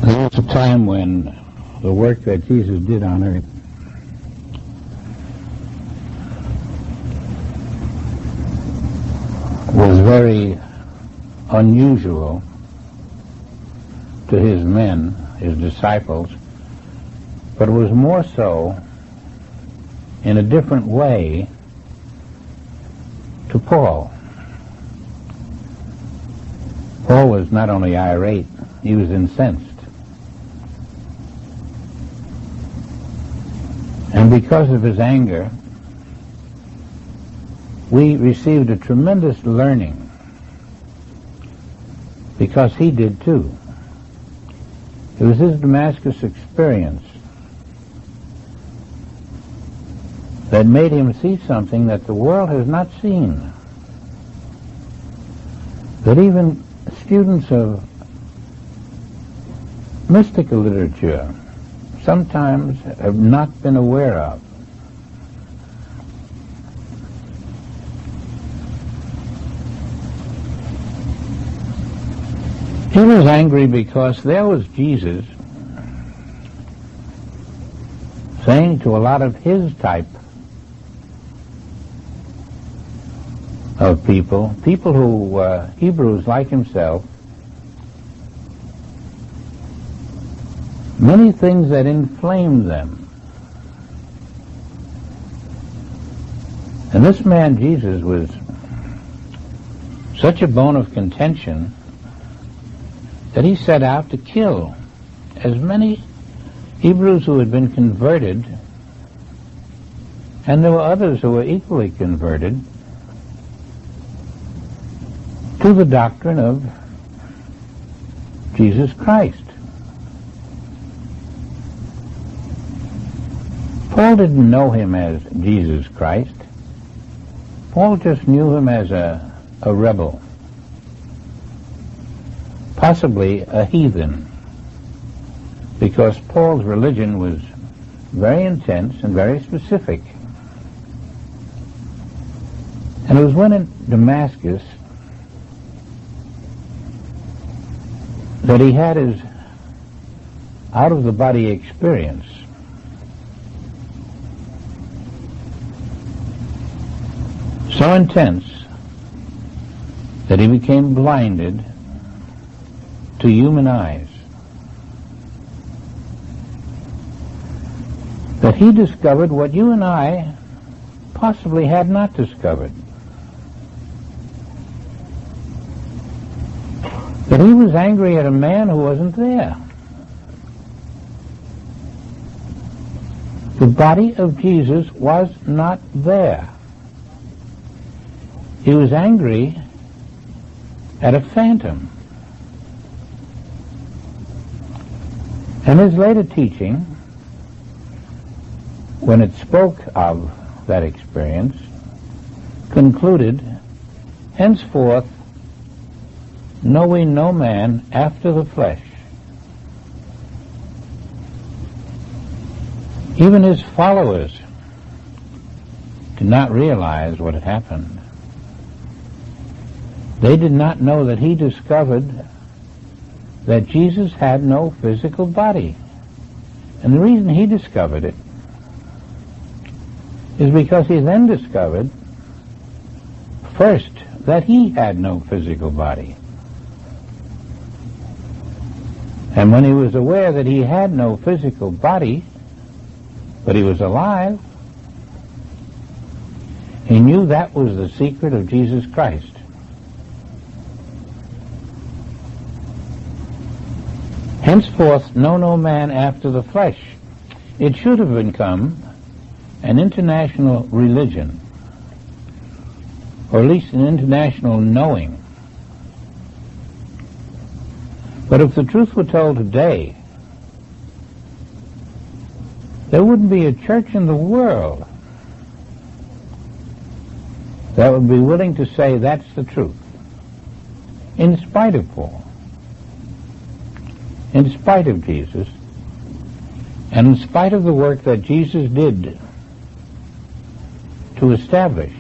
There was a time when the work that Jesus did on earth was very unusual to his men, his disciples, but it was more so in a different way to Paul. Paul was not only irate, he was incensed. And because of his anger, we received a tremendous learning, because he did too. It was his Damascus experience that made him see something that the world has not seen, that even students of mystical literature sometimes have not been aware of. He was angry because there was Jesus saying to a lot of his type of people who were Hebrews like himself, many things that inflamed them. And this man Jesus was such a bone of contention that he set out to kill as many Hebrews who had been converted, and there were others who were equally converted, to the doctrine of Jesus Christ. Paul didn't know him as Jesus Christ. Paul just knew him as a rebel, possibly a heathen, because Paul's religion was very intense and very specific. And it was when in Damascus that he had his out-of-the-body experience. So intense that he became blinded to human eyes, that he discovered what you and I possibly had not discovered. That he was angry at a man who wasn't there. The body of Jesus was not there. He was angry at a phantom. And his later teaching, when it spoke of that experience, concluded, henceforth know we no man after the flesh. Even his followers did not realize what had happened. They did not know that he discovered that Jesus had no physical body. And the reason he discovered it is because he then discovered, first, that he had no physical body. And when he was aware that he had no physical body, but he was alive, he knew that was the secret of Jesus Christ. Henceforth know no man after the flesh. It should have become an international religion, or at least an international knowing. But if the truth were told today, there wouldn't be a church in the world that would be willing to say that's the truth, in spite of Paul, in spite of Jesus, and in spite of the work that Jesus did to establish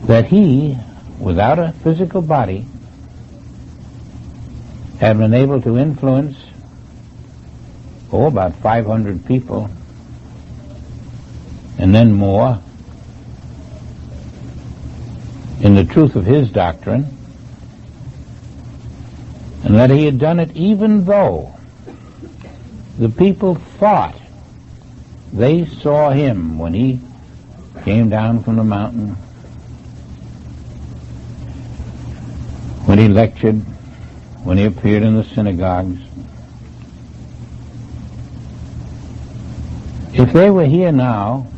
that he, without a physical body, have been able to influence about 500 people, and then more, in the truth of his doctrine, and that he had done it even though the people thought they saw him when he came down from the mountain, when he lectured, when he appeared in the synagogues. If they were here now,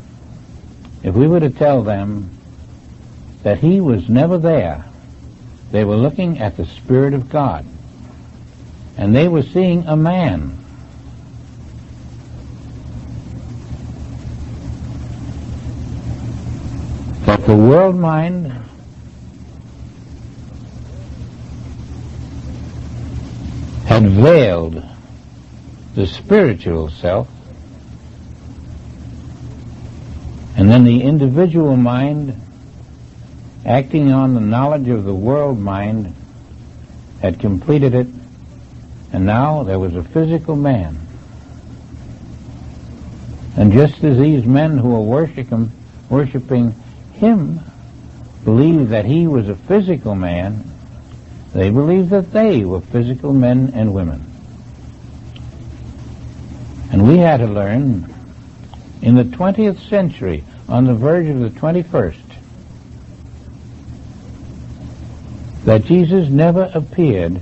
if we were to tell them that he was never there, they were looking at the Spirit of God, and they were seeing a man. But the world mind had veiled the spiritual self, and then the individual mind, acting on the knowledge of the world mind, had completed it, and now there was a physical man. And just as these men who were worshiping him believed that he was a physical man, they believed that they were physical men and women. And we had to learn in the 20th century, on the verge of the 21st, that Jesus never appeared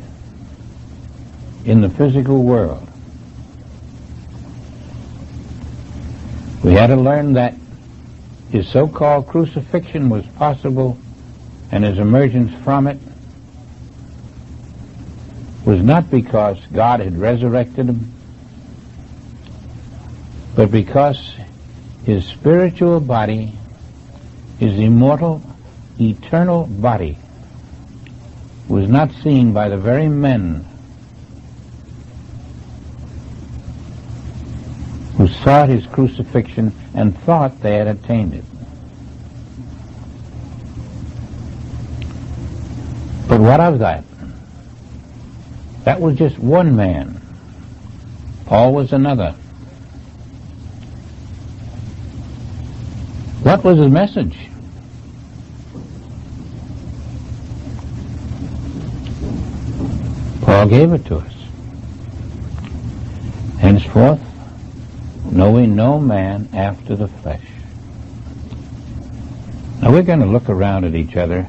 in the physical world. We had to learn that his so-called crucifixion was possible, and his emergence from it was not because God had resurrected him, but because his spiritual body, his immortal, eternal body, was not seen by the very men who sought his crucifixion and thought they had attained it. But what of that? That was just one man. Paul was another. What was his message? Paul gave it to us. Henceforth, knowing no man after the flesh. Now we're going to look around at each other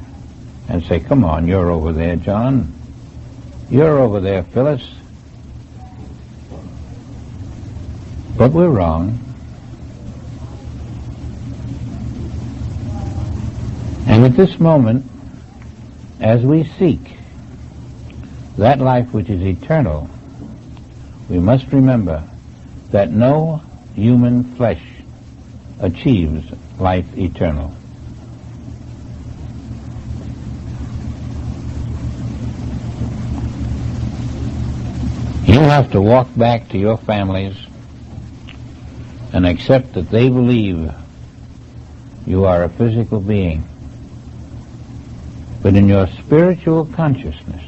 and say, come on, you're over there, John. You're over there, Phyllis. But we're wrong. And at this moment, as we seek that life which is eternal, we must remember that no human flesh achieves life eternal. You have to walk back to your families and accept that they believe you are a physical being. But in your spiritual consciousness,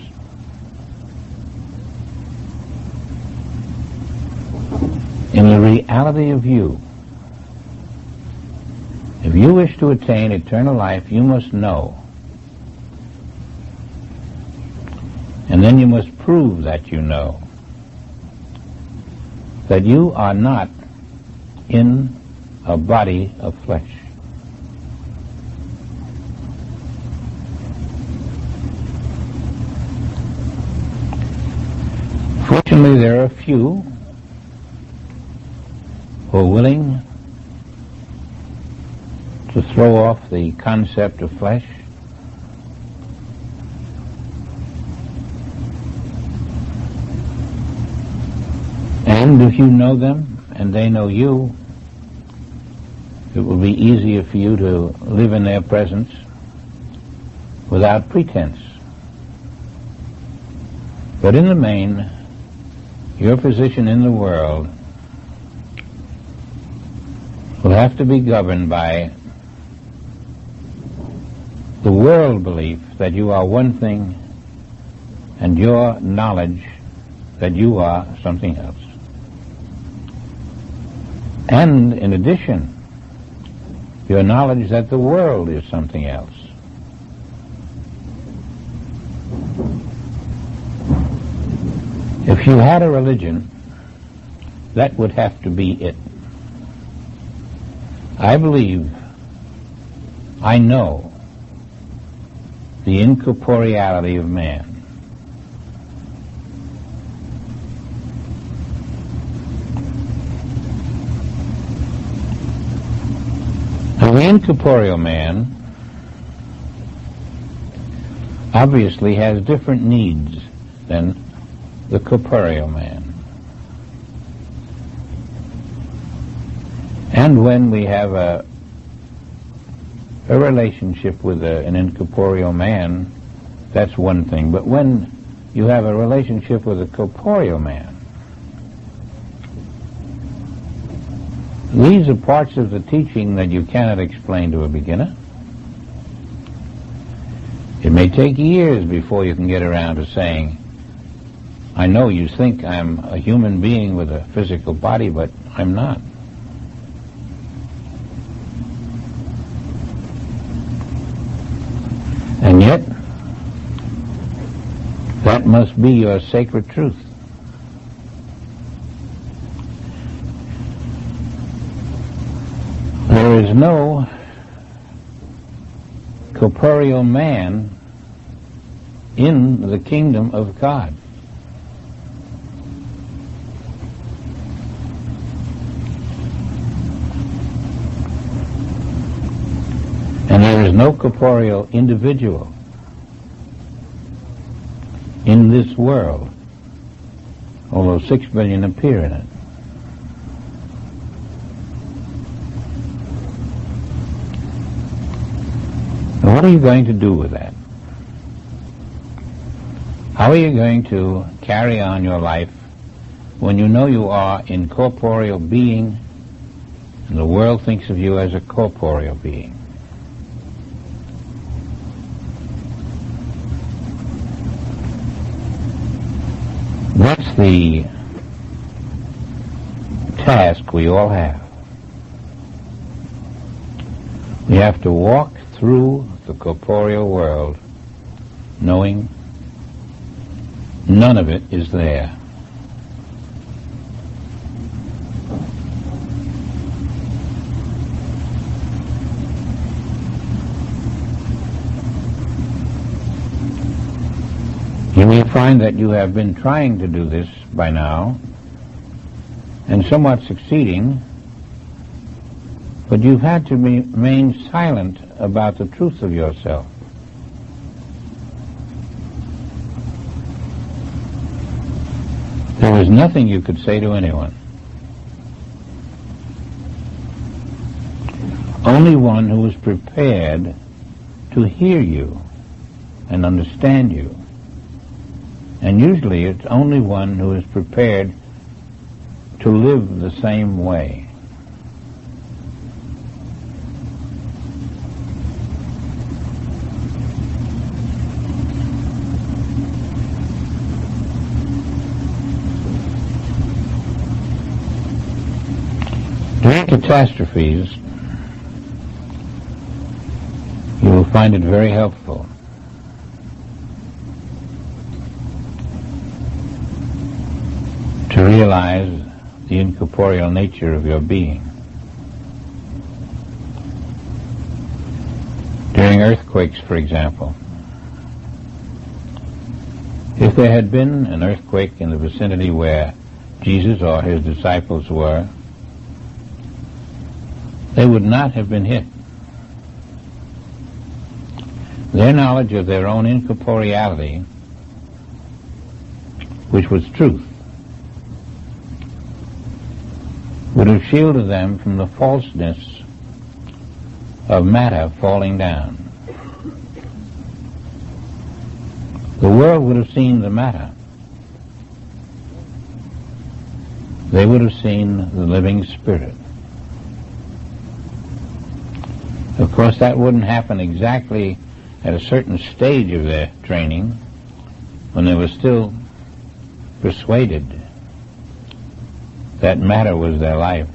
in the reality of you, if you wish to attain eternal life, you must know. And then you must prove that you know. That you are not in a body of flesh. Fortunately, there are a few who are willing to throw off the concept of flesh. And if you know them and they know you, it will be easier for you to live in their presence without pretense. But in the main, your position in the world will have to be governed by the world belief that you are one thing and your knowledge that you are something else. And in addition, your knowledge that the world is something else. If you had a religion, that would have to be it. I believe, I know the incorporeality of man. Now, the incorporeal man obviously has different needs than the corporeal man. And when we have a relationship with an incorporeal man, that's one thing. But when you have a relationship with a corporeal man, these are parts of the teaching that you cannot explain to a beginner. It may take years before you can get around to saying, I know you think I'm a human being with a physical body, but I'm not. And yet, that must be your sacred truth. There is no corporeal man in the kingdom of God. And there is no corporeal individual in this world, although 6 billion appear in it. Now, what are you going to do with that? How are you going to carry on your life when you know you are incorporeal being and the world thinks of you as a corporeal being? That's the task we all have. We have to walk through the corporeal world knowing none of it is there. You will find that you have been trying to do this by now, and somewhat succeeding, but you've had to remain silent about the truth of yourself. There was nothing you could say to anyone. Only one who was prepared to hear you and understand you. And usually it's only one who is prepared to live the same way. During catastrophes, you will find it very helpful to realize the incorporeal nature of your being. During earthquakes, for example, if there had been an earthquake in the vicinity where Jesus or his disciples were, they would not have been hit. Their knowledge of their own incorporeality, which was truth, would have shielded them from the falseness of matter falling down. The world would have seen the matter. They would have seen the living spirit. Of course, that wouldn't happen exactly at a certain stage of their training, when they were still persuaded that matter was their life.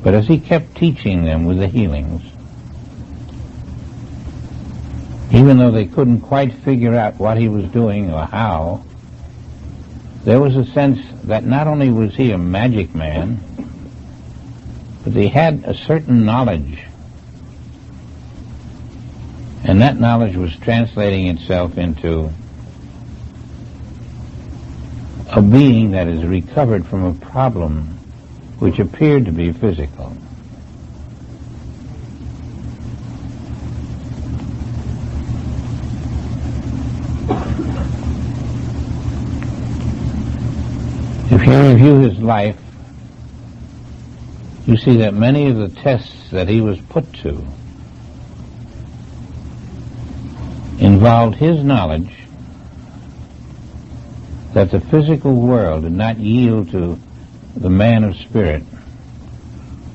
But as he kept teaching them with the healings, even though they couldn't quite figure out what he was doing or how, there was a sense that not only was he a magic man, but he had a certain knowledge. And that knowledge was translating itself into a being that is recovered from a problem which appeared to be physical. If you review his life, you see that many of the tests that he was put to involved his knowledge that the physical world did not yield to the man of spirit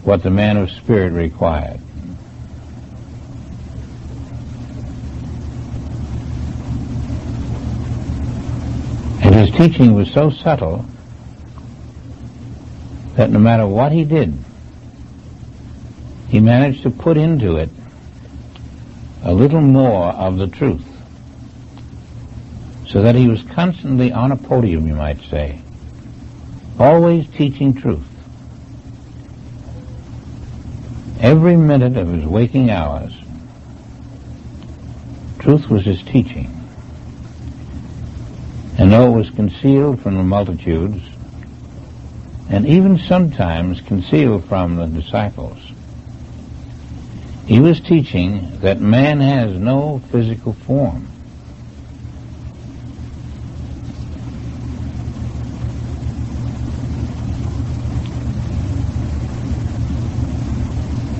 what the man of spirit required. And his teaching was so subtle that no matter what he did, he managed to put into it a little more of the truth, so that he was constantly on a podium, you might say, always teaching truth. Every minute of his waking hours, truth was his teaching. And though it was concealed from the multitudes, and even sometimes concealed from the disciples, he was teaching that man has no physical form.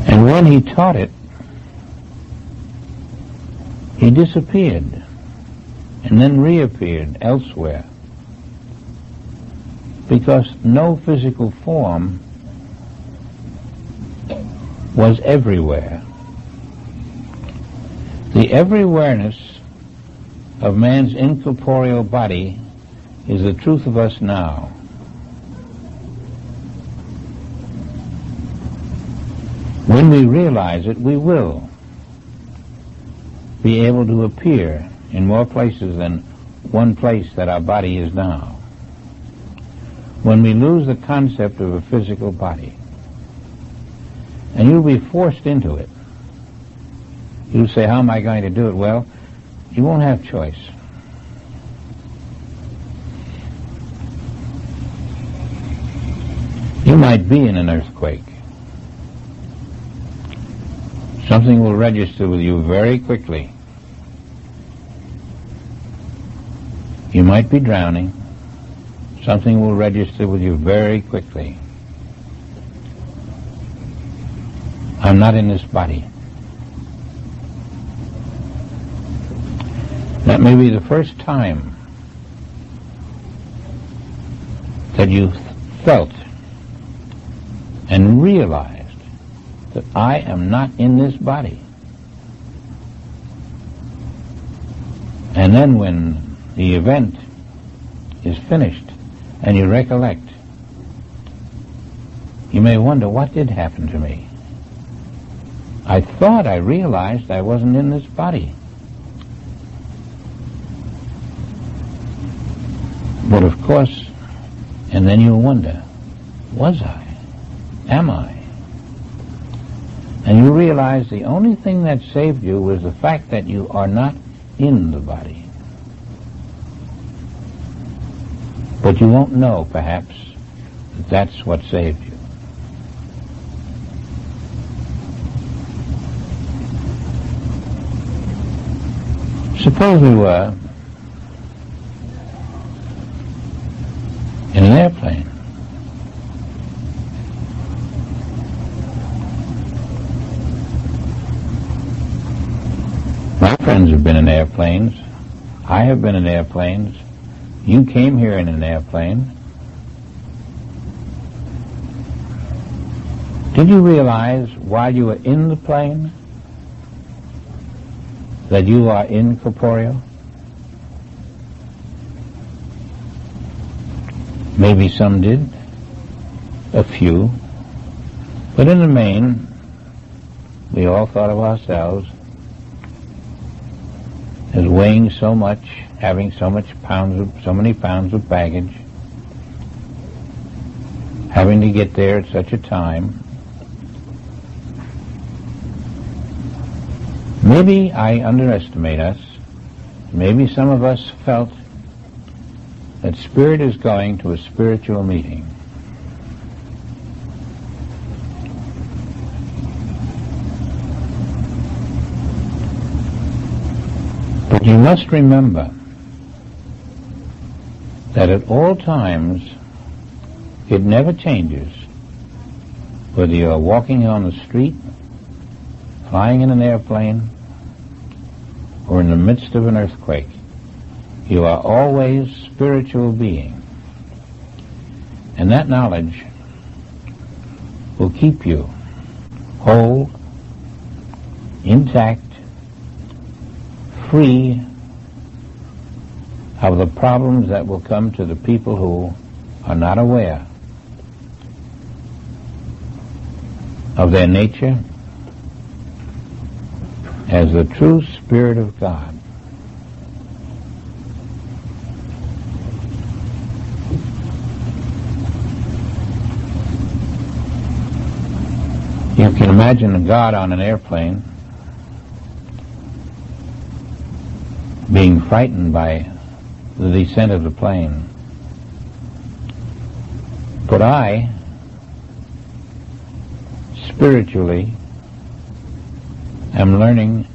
And when he taught it, he disappeared and then reappeared elsewhere, because no physical form was everywhere. The everywhereness of man's incorporeal body is the truth of us now. When we realize it, we will be able to appear in more places than one place that our body is now. When we lose the concept of a physical body, and you'll be forced into it. You'll say, how am I going to do it? Well, you won't have choice. You might be in an earthquake. Something will register with you very quickly. You might be drowning. Something will register with you very quickly. I'm not in this body. That may be the first time that you felt and realized that I am not in this body. And then when the event is finished and you recollect, you may wonder, what did happen to me? I thought I realized I wasn't in this body. But of course, and then you'll wonder, was I? Am I? And you realize the only thing that saved you was the fact that you are not in the body. But you won't know, perhaps, that that's what saved you. Suppose we were in an airplane. My friends have been in airplanes. I have been in airplanes. You came here in an airplane. Did you realize while you were in the plane that you are incorporeal? Maybe some did, a few, but in the main, we all thought of ourselves as weighing so much, having so many pounds of baggage, having to get there at such a time. Maybe I underestimate us. Maybe some of us felt that spirit is going to a spiritual meeting. But you must remember that at all times it never changes, whether you're walking on the street, flying in an airplane, or in the midst of an earthquake. You are always spiritual being. And that knowledge will keep you whole, intact, free of the problems that will come to the people who are not aware of their nature as the true Spirit of God. You can imagine God on an airplane being frightened by the descent of the plane. But I, spiritually, am learning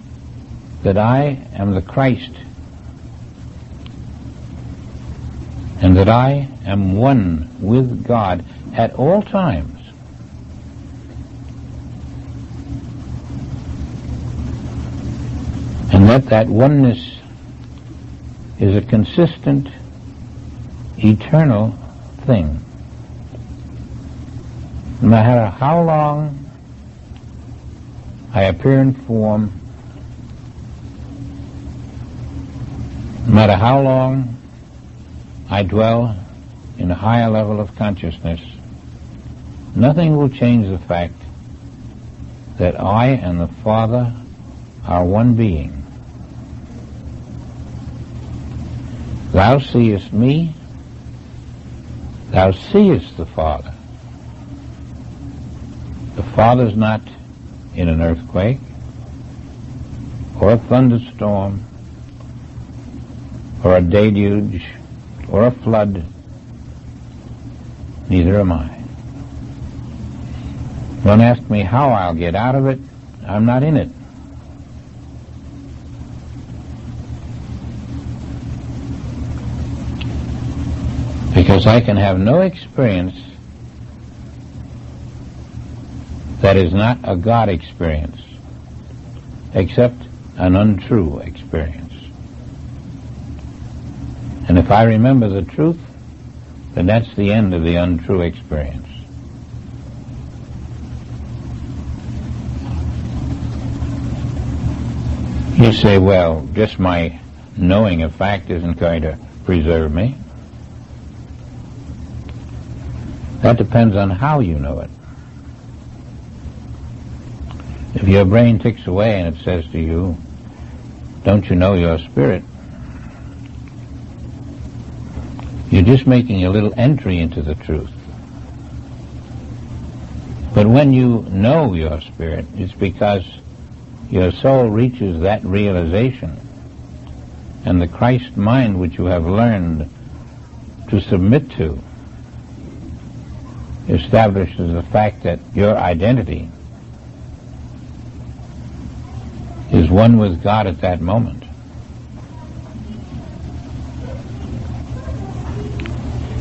that I am the Christ and that I am one with God at all times. And that oneness is a consistent, eternal thing. No matter how long I appear in form, no matter how long I dwell in a higher level of consciousness, nothing will change the fact that I and the Father are one being. Thou seest me, thou seest the Father. The Father's not in an earthquake, or a thunderstorm, or a deluge, or a flood. Neither am I. Don't ask me how I'll get out of it. I'm not in it. Because I can have no experience that is not a God experience, except an untrue experience. And if I remember the truth, then that's the end of the untrue experience. You say, well, just my knowing a fact isn't going to preserve me. That depends on how you know it. If your brain ticks away and it says to you, don't you know your spirit? You're just making a little entry into the truth. But when you know your spirit, it's because your soul reaches that realization, and the Christ mind which you have learned to submit to establishes the fact that your identity is one with God at that moment.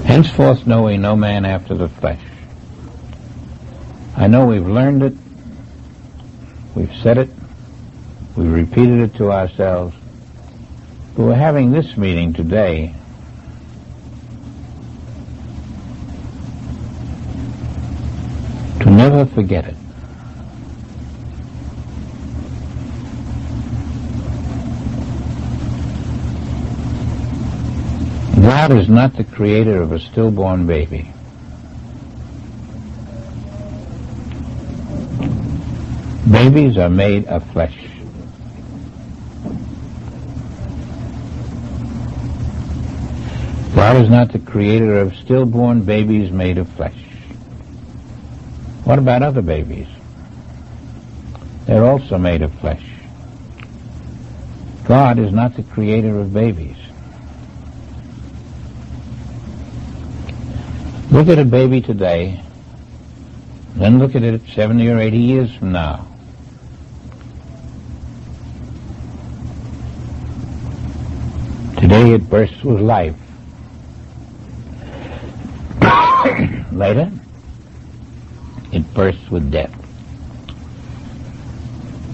Henceforth know we no man after the flesh. I know we've learned it, we've said it, we've repeated it to ourselves, but we're having this meeting today to never forget it. God is not the creator of a stillborn baby. Babies are made of flesh. God is not the creator of stillborn babies made of flesh. What about other babies? They're also made of flesh. God is not the creator of babies. Look at a baby today, then look at it 70 or 80 years from now. Today it bursts with life. Later, it bursts with death.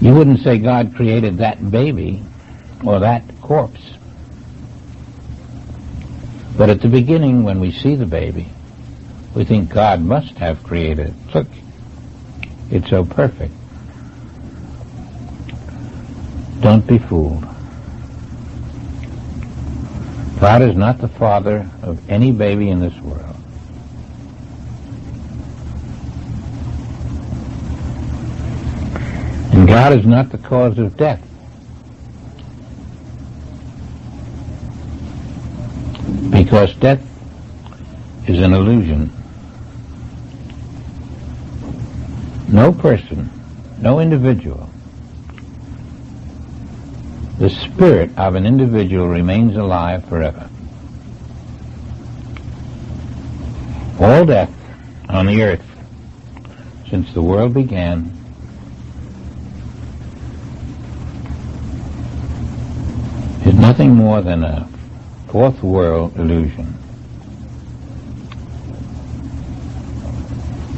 You wouldn't say God created that baby or that corpse. But at the beginning, when we see the baby, we think God must have created it. Look, it's so perfect. Don't be fooled. God is not the father of any baby in this world. And God is not the cause of death. Because death is an illusion. No person, no individual, the spirit of an individual remains alive forever. All death on the earth since the world began is nothing more than a fourth world illusion.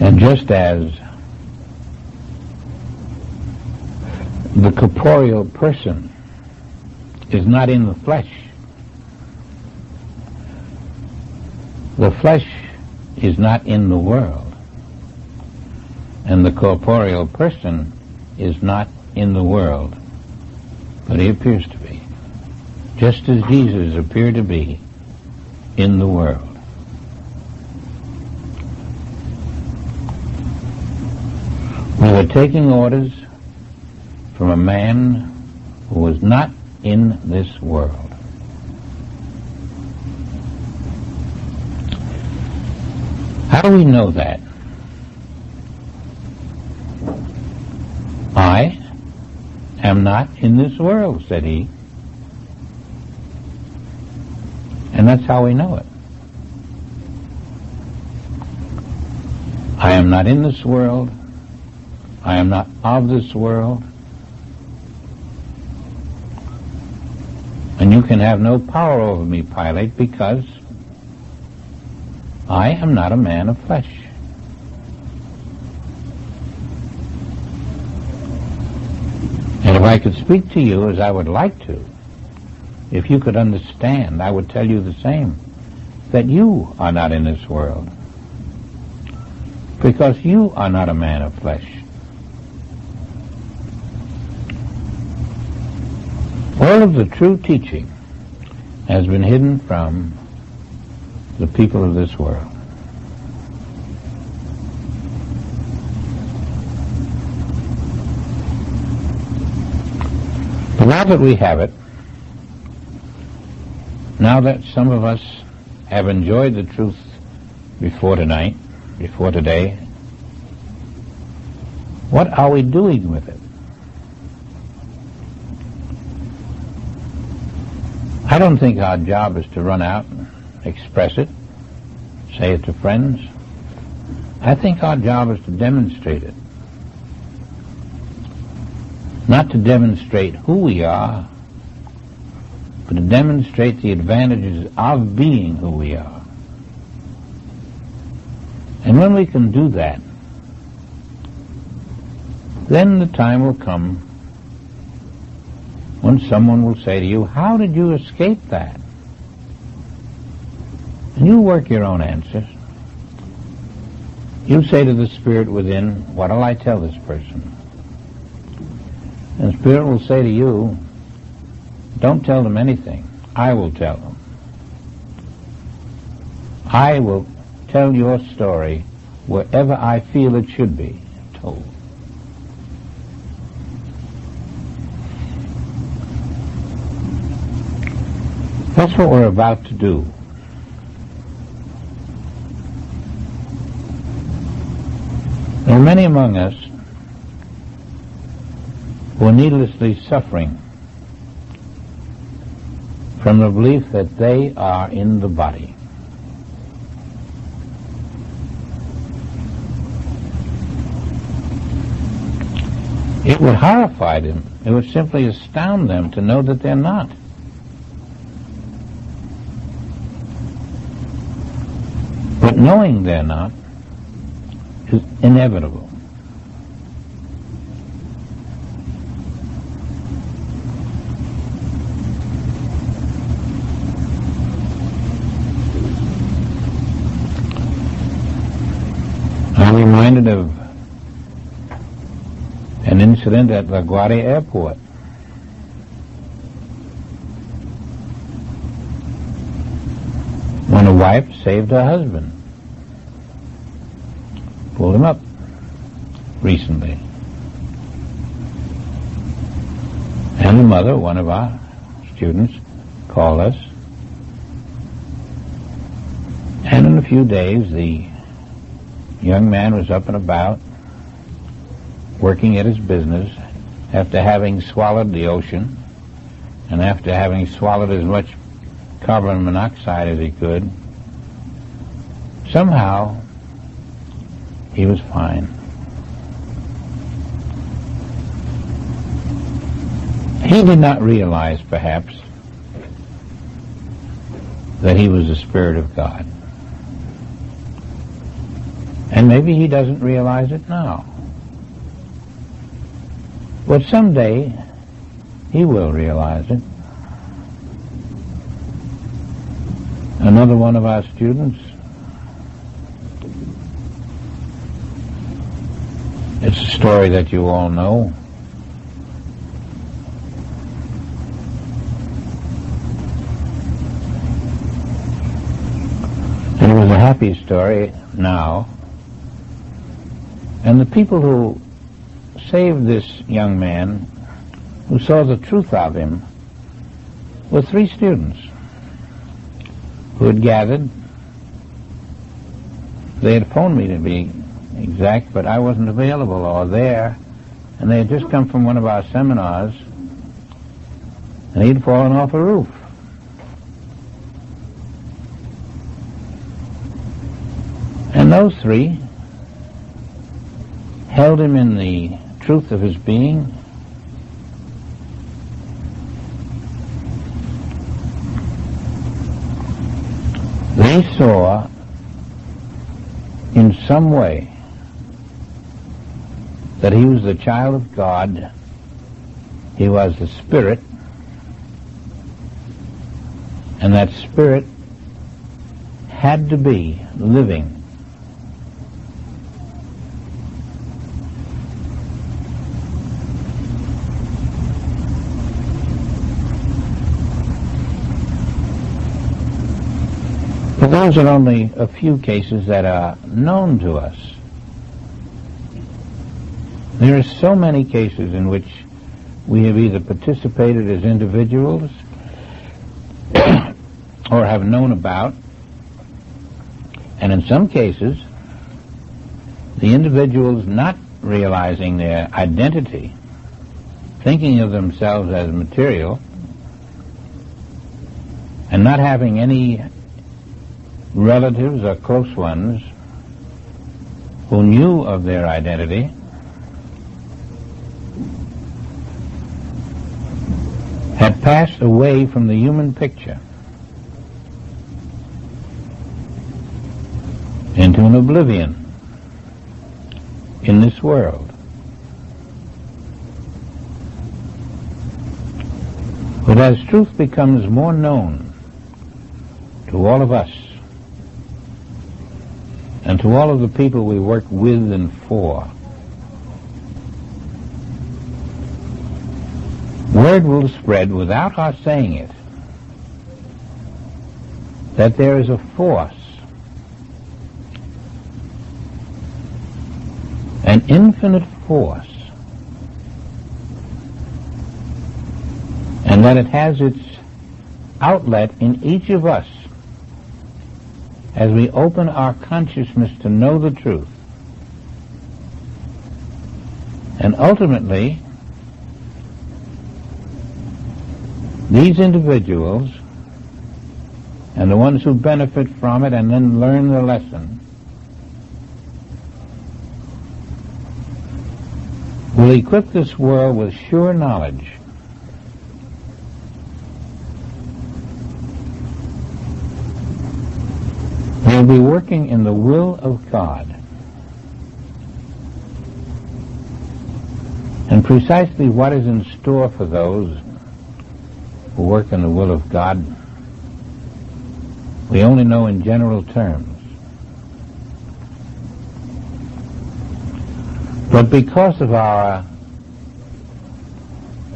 And just as the corporeal person is not in the flesh is not in the world, and the corporeal person is not in the world, but he appears to be, just as Jesus appeared to be in the world. We were taking orders from a man who was not in this world. How do we know that? I am not in this world, said he. And that's how we know it. I am not in this world. I am not of this world. And you can have no power over me, Pilate, because I am not a man of flesh. And if I could speak to you as I would like to, if you could understand, I would tell you the same, that you are not in this world, because you are not a man of flesh. All of the true teaching has been hidden from the people of this world. But now that we have it, now that some of us have enjoyed the truth before tonight, before today, what are we doing with it? I don't think our job is to run out and express it, say it to friends. I think our job is to demonstrate it. Not to demonstrate who we are, but to demonstrate the advantages of being who we are. And when we can do that, then the time will come when someone will say to you, how did you escape that? And you work your own answers. You say to the Spirit within, what'll I tell this person? And the Spirit will say to you, don't tell them anything. I will tell them. I will tell your story wherever I feel it should be told. That's what we're about to do. There are many among us who are needlessly suffering from the belief that they are in the body. It would horrify them. It would simply astound them to know that they're not. But knowing they're not is inevitable. I'm reminded of an incident at LaGuardia Airport. When a wife saved her husband, pulled him up recently. And the mother, one of our students, called us. And in a few days, the young man was up and about, working at his business, after having swallowed the ocean, and after having swallowed as much carbon monoxide as he could. Somehow, he was fine. He did not realize, perhaps, that he was the Spirit of God. And maybe he doesn't realize it now. But someday, he will realize it. Another one of our students, it's a story that you all know. And it was a happy story now. And the people who saved this young man, who saw the truth of him, were 3 students who had gathered. They had phoned me, to be exact, but I wasn't available or there, and they had just come from one of our seminars, and he'd fallen off a roof. And those 3 held him in the truth of his being. They saw in some way that he was the child of God, he was the Spirit, and that Spirit had to be living. But those are only a few cases that are known to us. There are so many cases in which we have either participated as individuals or have known about, and in some cases, the individuals not realizing their identity, thinking of themselves as material, and not having any relatives or close ones who knew of their identity, had passed away from the human picture into an oblivion in this world. But as truth becomes more known to all of us, and to all of the people we work with and for, word will spread without our saying it that there is a force an infinite force, and that it has its outlet in each of us as we open our consciousness to know the truth. And ultimately, these individuals and the ones who benefit from it and then learn the lesson will equip this world with sure knowledge They'll be working in the will of God. And precisely what is in store for those who work in the will of God, we only know in general terms. But because of our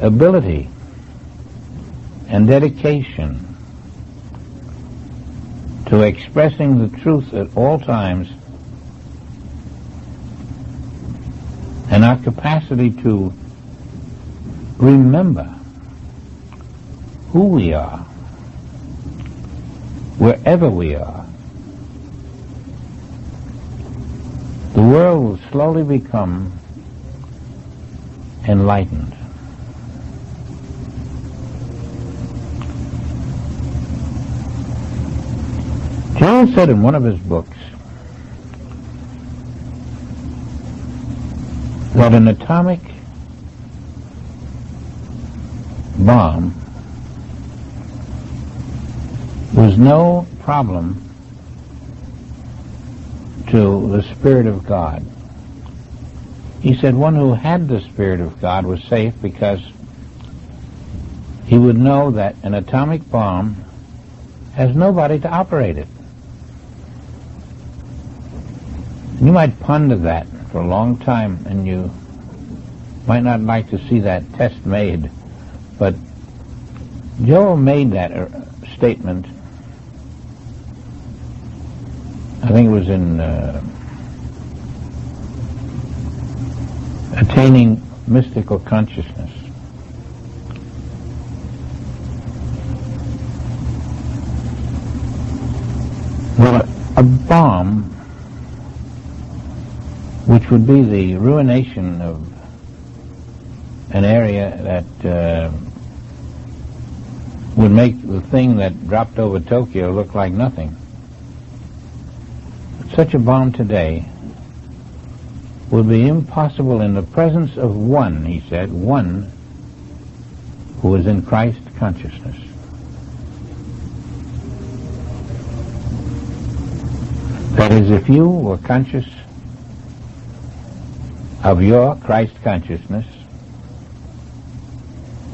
ability and dedication to expressing the truth at all times, and our capacity to remember who we are, wherever we are, the world will slowly become enlightened. John said in one of his books that an atomic bomb was no problem to the Spirit of God. He said one who had the Spirit of God was safe because he would know that an atomic bomb has nobody to operate it. You might ponder that for a long time, and you might not like to see that test made, but Joel made that statement, I think it was in Attaining Mystical Consciousness. Well, a bomb, which would be the ruination of an area that would make the thing that dropped over Tokyo look like nothing. Such a bomb today would be impossible in the presence of one, he said, one who is in Christ consciousness. That is, if you were conscious of your Christ consciousness,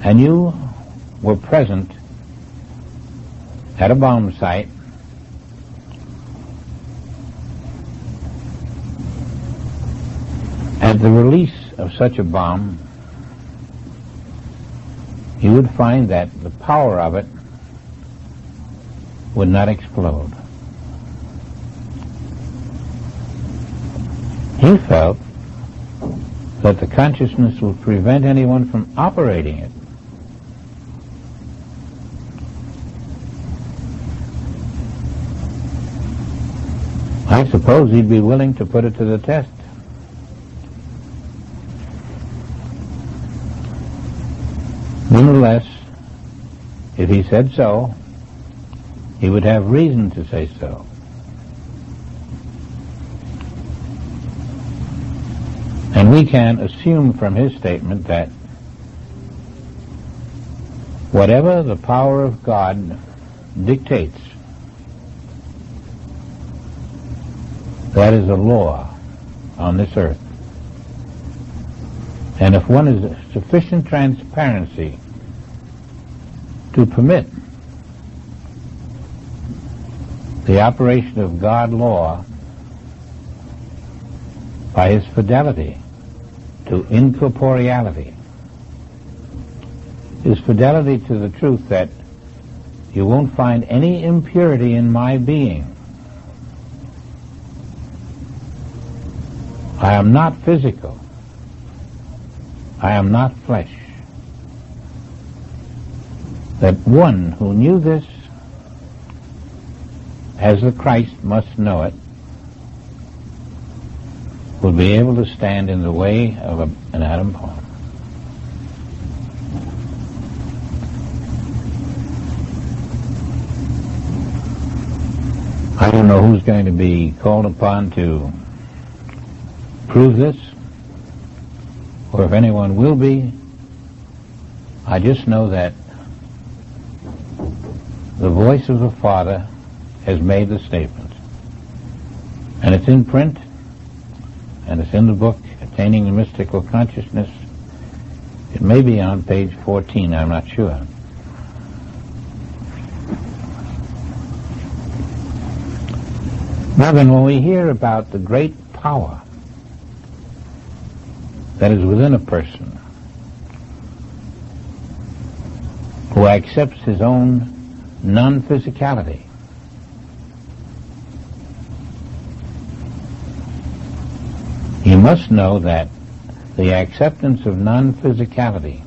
and you were present at a bomb site, at the release of such a bomb, you would find that the power of it would not explode. He felt that the consciousness would prevent anyone from operating it. I suppose he'd be willing to put it to the test. Nonetheless, if he said so, he would have reason to say so. And we can assume from his statement that whatever the power of God dictates, that is a law on this earth. And if one has sufficient transparency to permit the operation of God law by his fidelity to incorporeality, his fidelity to the truth that you won't find any impurity in my being, I am not physical. I am not flesh. That one who knew this as the Christ must know it will be able to stand in the way of an atom bomb. I don't know who's going to be called upon to prove this, or if anyone will be. I just know that the voice of the Father has made the statement. And it's in print, and it's in the book, Attaining the Mystical Consciousness. It may be on page 14, I'm not sure. Now then, when we hear about the great power that is within a person who accepts his own non-physicality, you must know that the acceptance of non-physicality,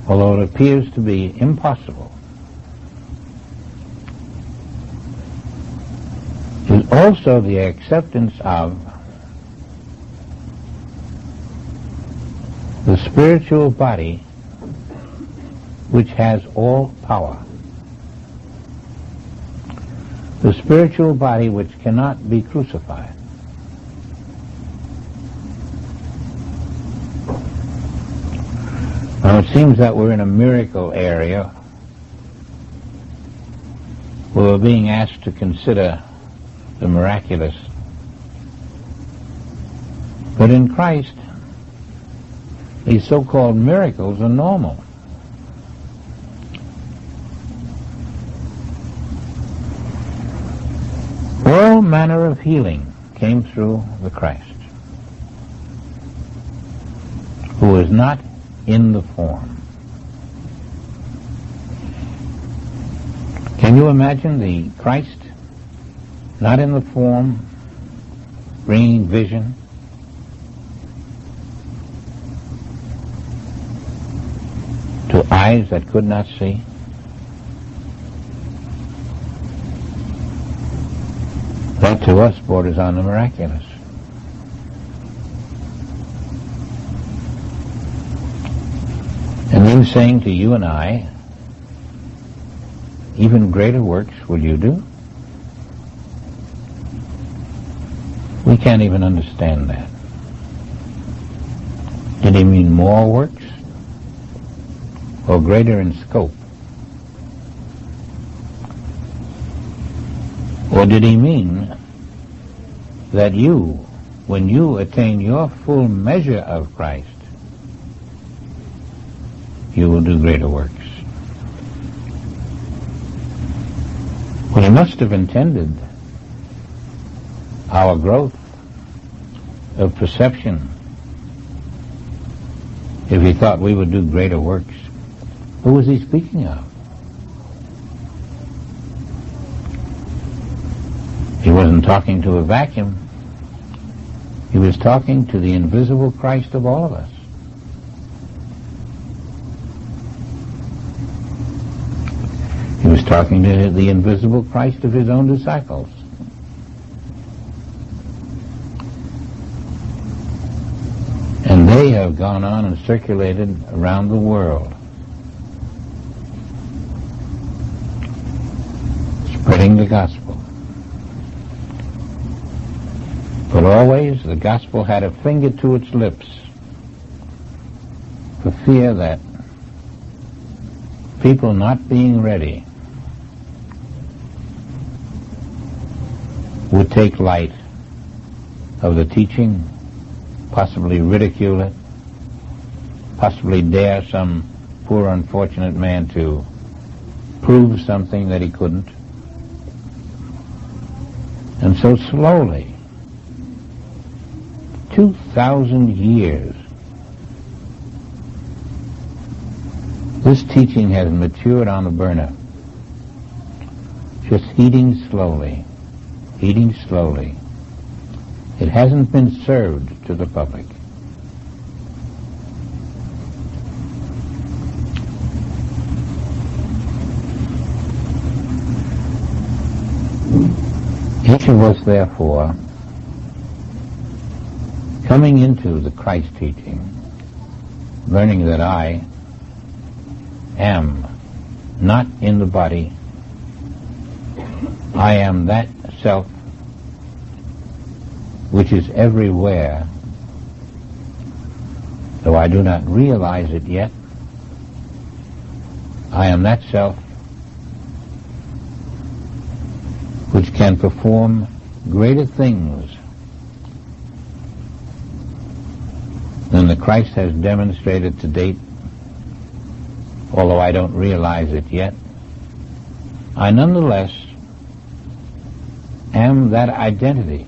although it appears to be impossible, is also the acceptance of the spiritual body which has all power. The spiritual body which cannot be crucified. Now it seems that we're in a miracle area where we're being asked to consider the miraculous. But in Christ, these so-called miracles are normal. All manner of healing came through the Christ, who is not in the form. Can you imagine the Christ not in the form, bringing vision? To eyes that could not see? That to us borders on the miraculous. And then saying to you and I, even greater works will you do? We can't even understand that. Did he mean more works or greater in scope? Or did he mean that you, when you attain your full measure of Christ, you will do greater works? Well, he must have intended our growth of perception if he thought we would do greater works. Who was he speaking of? He wasn't talking to a vacuum. He was talking to the invisible Christ of all of us. He was talking to the invisible Christ of his own disciples. And they have gone on and circulated around the world, spreading the gospel. But always the gospel had a finger to its lips for fear that people not being ready would take light of the teaching, possibly ridicule it, possibly dare some poor unfortunate man to prove something that he couldn't. And so slowly, 2,000 years, this teaching has matured on the burner, just heating slowly, It hasn't been served to the public. Each of us, therefore, coming into the Christ teaching, learning that I am not in the body, I am that self which is everywhere, though I do not realize it yet. I am that self which can perform greater things than the Christ has demonstrated to date, although I don't realize it yet. I nonetheless am that identity